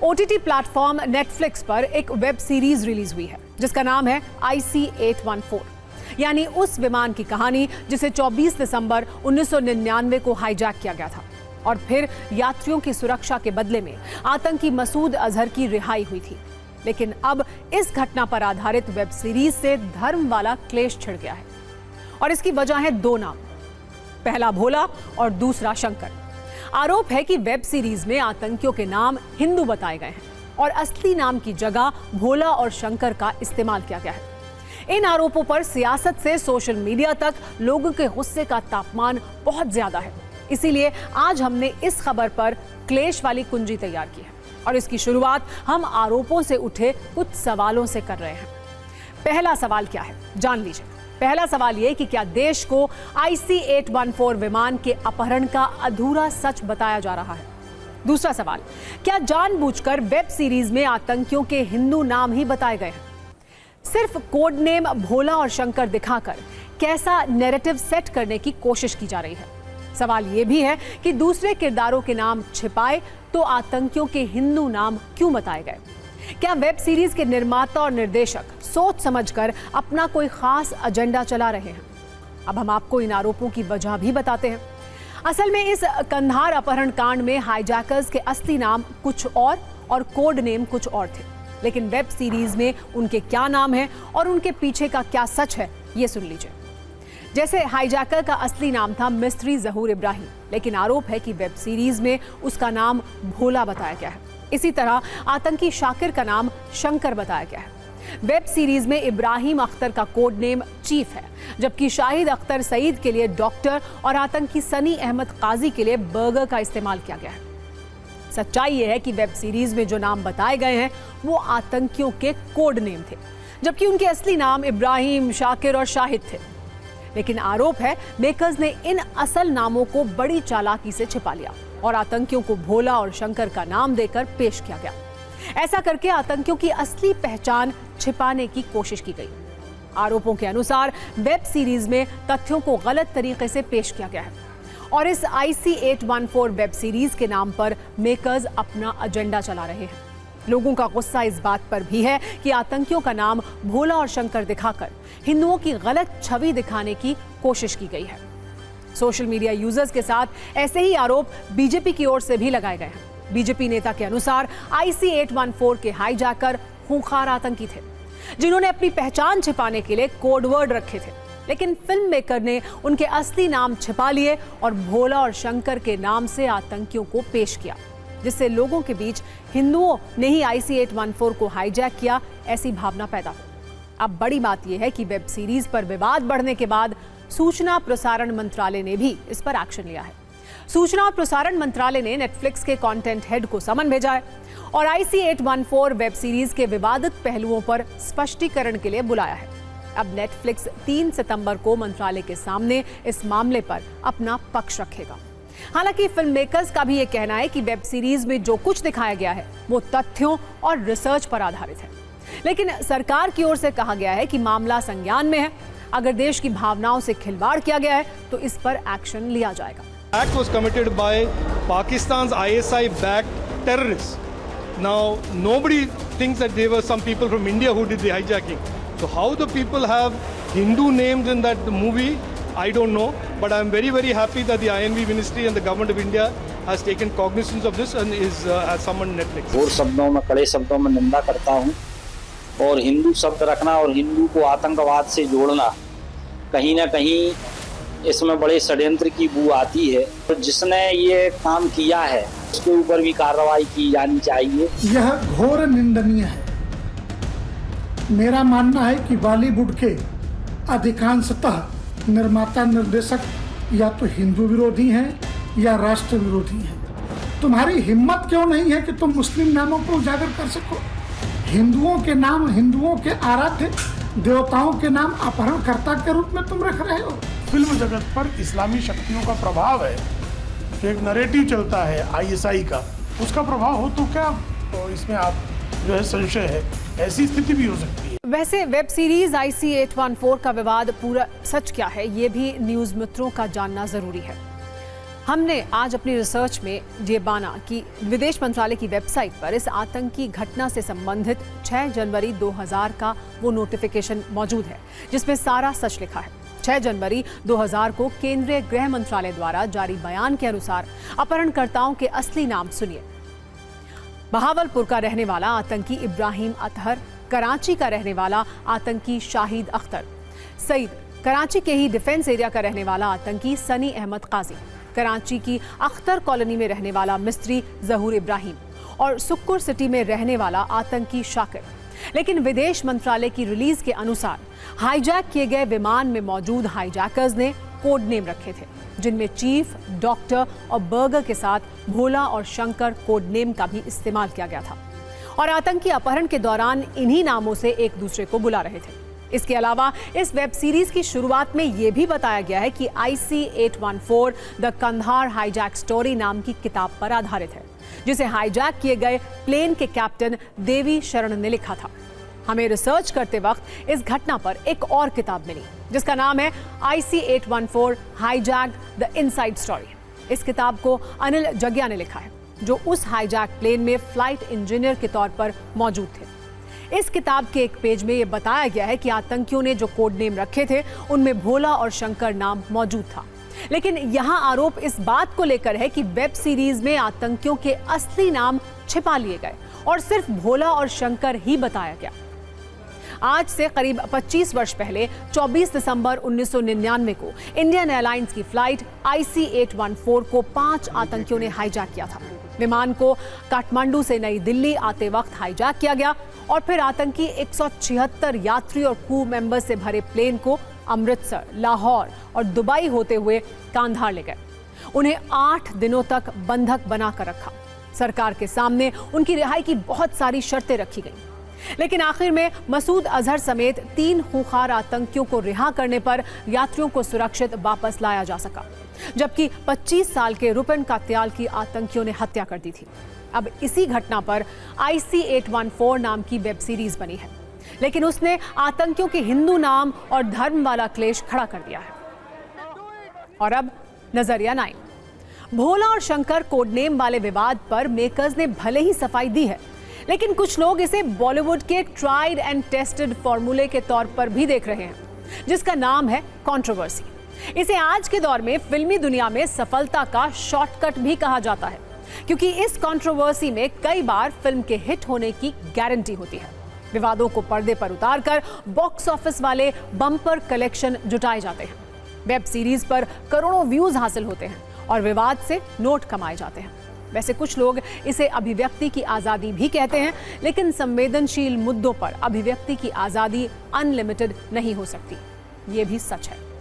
OTT platform Netflix पर एक web series release हुई है जिसका नाम है IC-814, यानी उस विमान की कहानी जिसे 24 दिसंबर 1999 को हाईजैक किया गया था और फिर यात्रियों की सुरक्षा के बदले में आतंकी मसूद अजहर की रिहाई हुई थी। लेकिन अब इस घटना पर आधारित वेब सीरीज से धर्म वाला क्लेश छिड़ गया है और इसकी वजह है दो नाम, पहला भोला और दूसरा शंकर। आरोप है कि वेब सीरीज में आतंकियों के नाम हिंदू बताए गए हैं और असली नाम की जगह भोला और शंकर का इस्तेमाल किया गया है। इन आरोपों पर सियासत से सोशल मीडिया तक लोगों के गुस्से का तापमान बहुत ज्यादा है। इसीलिए आज हमने इस खबर पर क्लेश वाली कुंजी तैयार की है और इसकी शुरुआत हम आरोपों से उठे कुछ सवालों से कर रहे हैं। पहला सवाल क्या है, जान लीजिए। पहला सवाल यह कि क्या देश को IC-814 विमान के अपहरण का अधूरा सच बताया जा रहा है? दूसरा सवाल, क्या जानबूझकर वेब सीरीज में आतंकियों के हिंदू नाम ही बताए गए हैं? सिर्फ कोड नेम भोला और शंकर दिखाकर कैसा नैरेटिव सेट करने की कोशिश की जा रही है? सवाल यह भी है कि दूसरे किरदारों के नाम छिपाए तो आतंकियों के हिंदू नाम क्यों बताए गए? क्या वेब सीरीज के निर्माता और निर्देशक सोच समझकर अपना कोई खास एजेंडा चला रहे हैं? अब हम आपको इन आरोपों की वजह भी बताते हैं। असल में इस कंधार अपहरण कांड में हाईजैकर्स के असली नाम कुछ और कोड नेम कुछ और थे, लेकिन वेब सीरीज में उनके क्या नाम है और उनके पीछे का क्या सच है, ये सुन लीजिए। जैसे हाईजैकर का असली नाम था मिस्त्री जहूर इब्राहिम, लेकिन आरोप है कि वेब सीरीज में उसका नाम भोला बताया गया है। इसी तरह आतंकी शाकिर का नाम शंकर बताया गया है। वेब सीरीज में इब्राहिम अख्तर का कोड नेम चीफ है, जबकि शाहिद अख्तर सईद के लिए डॉक्टर और आतंकी सनी अहमद काजी के लिए बर्गर का इस्तेमाल किया गया है। सच्चाई यह है कि वेब सीरीज में जो नाम बताए गए हैं वो आतंकियों के कोड नेम थे, जबकि उनके असली नाम इब्राहिम, शाकिर और शाहिद थे। लेकिन आरोप है मेकर्स ने इन असल नामों को बड़ी चालाकी से छिपा लिया और आतंकियों को भोला और शंकर का नाम देकर पेश किया गया। ऐसा करके आतंकियों की असली पहचान छिपाने की कोशिश की गई। आरोपों के अनुसार वेब सीरीज में तथ्यों को गलत तरीके से पेश किया गया है और इस IC-814 वेब सीरीज के नाम पर मेकर्स अपना एजेंडा चला रहे हैं। लोगों का गुस्सा इस बात पर भी है कि आतंकियों का नाम भोला और शंकर दिखाकर हिंदुओं की गलत छवि दिखाने की कोशिश की गई है। सोशल मीडिया यूजर्स के साथ ऐसे ही आरोप बीजेपी की ओर से भी लगाए गए हैं। बीजेपी नेता के अनुसार IC-814 के हाईजैकर खूंखार आतंकी थे, जिन्होंने अपनी पहचान छिपाने के लिए कोड वर्ड रखे थे, लेकिन फिल्म मेकर ने उनके असली नाम छिपा लिए और भोला और शंकर के नाम से आतंकियों को पेश किया, जिससे लोगों के बीच हिंदुओं ने ही IC-814 को हाईजैक किया ऐसी भावना पैदा हो। अब बड़ी बात यह है कि वेब सीरीज पर विवाद बढ़ने के बाद सूचना प्रसारण मंत्रालय ने भी इस पर एक्शन लिया है। सूचना और प्रसारण मंत्रालय ने नेटफ्लिक्स के कंटेंट हेड को समन भेजा है और IC-814 वेब सीरीज के विवादित पहलुओं पर स्पष्टीकरण के लिए बुलाया है। अब नेटफ्लिक्स 3 सितंबर को मंत्रालय के सामने इस मामले पर अपना पक्ष रखेगा। हालांकि फिल्म मेकर्स का भी ये कहना है कि वेब सीरीज में जो कुछ दिखाया गया है वो तथ्यों और रिसर्च पर आधारित है, लेकिन सरकार की ओर से कहा गया है कि मामला संज्ञान में है। अगर देश की भावनाओं से खिलवाड़ किया गया है तो इस पर एक्शन लिया जाएगा। Act was committed by Pakistan's ISI-backed terrorists. Now, nobody thinks that there were some people from India who did the hijacking. So how the people have Hindu names in that movie, I don't know. But I'm very, very happy that the INV Ministry and the Government of India has taken cognizance of this and has summoned Netflix. और शब्दों में, कड़े शब्दों में निंदा करता हूँ और हिंदू शब्द रखना और हिंदू को आतंकवाद से जोड़ना, कहीं ना कहीं इसमें बड़े षड्यंत्र की बू आती है। तो जिसने ये काम किया है उसके ऊपर भी कार्रवाई की जानी चाहिए। यह घोर निंदनीय है। मेरा मानना है कि बॉलीवुड के अधिकांशतः निर्माता निर्देशक या तो हिंदू विरोधी हैं या राष्ट्र विरोधी हैं। तुम्हारी हिम्मत क्यों नहीं है कि तुम मुस्लिम नामों को उजागर कर सको? हिंदुओं के नाम, हिंदुओं के आराध्य देवताओं के नाम अपहरणकर्ता के रूप में तुम रख रहे हो। फिल्म जगत पर इस्लामी शक्तियों का प्रभाव है, एक नैरेटिव चलता है ISI का, उसका प्रभाव हो तो क्या इसमें आप जो है संशय है, ऐसी स्थिति भी हो सकती है। वैसे वेब सीरीज IC-814 का विवाद पूरा सच क्या है, ये भी न्यूज मित्रों का जानना जरूरी है। हमने आज अपनी रिसर्च में ये माना कि विदेश मंत्रालय की वेबसाइट पर इस आतंकी घटना से संबंधित 6 जनवरी 2000 का वो नोटिफिकेशन मौजूद है जिसमें सारा सच लिखा है। 6 जनवरी 2000 को केंद्रीय गृह मंत्रालय द्वारा जारी बयान के अनुसार अपहरणकर्ताओं के असली नाम सुनिए। बहावलपुर का रहने वाला आतंकी इब्राहिम अतहर, कराची का रहने वाला आतंकी शाहिद अख्तर, सईद कराची के ही डिफेंस एरिया का रहने वाला आतंकी सनी अहमद काजी, कराची की अख्तर कॉलोनी में रहने वाला मिस्त्री जहूर इब्राहिम और सुक्कुर सिटी में रहने वाला आतंकी शाकिर। लेकिन विदेश मंत्रालय की रिलीज के अनुसार हाईजैक किए गए विमान में मौजूद हाईजैकर्स ने कोड नेम रखे थे जिनमें चीफ, डॉक्टर और बर्गर के साथ भोला और शंकर कोड नेम का भी इस्तेमाल किया गया था और आतंकी अपहरण के दौरान इन्हीं नामों से एक दूसरे को बुला रहे थे। इसके अलावा इस वेब सीरीज की शुरुआत में यह भी बताया गया है कि IC-814 the Kandahar hijack story नाम की किताब पर आधारित है जिसे हाईजैक किए गए प्लेन के कैप्टन देवी शरण ने लिखा था। हमें रिसर्च करते वक्त इस घटना पर एक और किताब मिली जिसका नाम है IC-814 hijack the inside story. इस किताब को अनिल जग्या ने लिखा है जो उस हाईजैक प्लेन में फ्लाइट इंजीनियर के तौर पर मौजूद थे। इस किताब के एक पेज में यह बताया गया है कि आतंकियों ने जो कोड नेम रखे थे उनमें भोला और शंकर नाम मौजूद था। लेकिन यहां आरोप इस बात को लेकर है कि वेब सीरीज में आतंकियों के असली नाम छिपा लिए गए और सिर्फ भोला और शंकर ही बताया गया। आज से करीब 25 वर्ष पहले 24 दिसंबर 1999 को इंडियन एयरलाइंस की फ्लाइट IC-814 को 5 आतंकियों ने हाईजैक किया था। विमान को काठमांडू से नई दिल्ली आते वक्त हाईजैक किया गया और फिर आतंकी 176 यात्री और क्रू मेंबर से भरे प्लेन को अमृतसर, लाहौर और दुबई होते हुए कांधार ले गए। उन्हें 8 दिनों तक बंधक बनाकर रखा। सरकार के सामने उनकी रिहाई की बहुत सारी शर्तें रखी गईं। लेकिन आखिर में मसूद अजहर समेत 3 खूंखार आतंकियों को रिहा करने पर यात्रियों को सुरक्षित वापस लाया जा सका, जबकि 25 साल के रुपन कात्याल की आतंकियों ने हत्या कर दी थी। अब इसी घटना पर IC-814 नाम की वेब सीरीज बनी है, लेकिन उसने आतंकियों के हिंदू नाम और धर्म वाला क्लेश खड़ा कर दिया है। और अब नजरिया 9। भोला और शंकर कोडनेम वाले विवाद पर मेकर्स ने भले ही सफाई दी है, लेकिन कुछ लोग इसे बॉलीवुड के ट्राइड एंड टेस्टेड फॉर्मूले के तौर पर भी देख रहे हैं, जिसका नाम है कंट्रोवर्सी। इसे आज के दौर में फिल्मी दुनिया में सफलता का शॉर्टकट भी कहा जाता है, क्योंकि इस कंट्रोवर्सी में कई बार फिल्म के हिट होने की गारंटी होती है। विवादों को पर्दे पर उतारकर बॉक्स ऑफिस वाले बम्पर कलेक्शन जुटाए जाते हैं। वेब सीरीज पर करोड़ों व्यूज हासिल होते हैं और विवाद से नोट कमाए जाते हैं। वैसे कुछ लोग इसे अभिव्यक्ति की आजादी भी कहते हैं, लेकिन संवेदनशील मुद्दों पर अभिव्यक्ति की आजादी अनलिमिटेड नहीं हो सकती। ये भी सच है।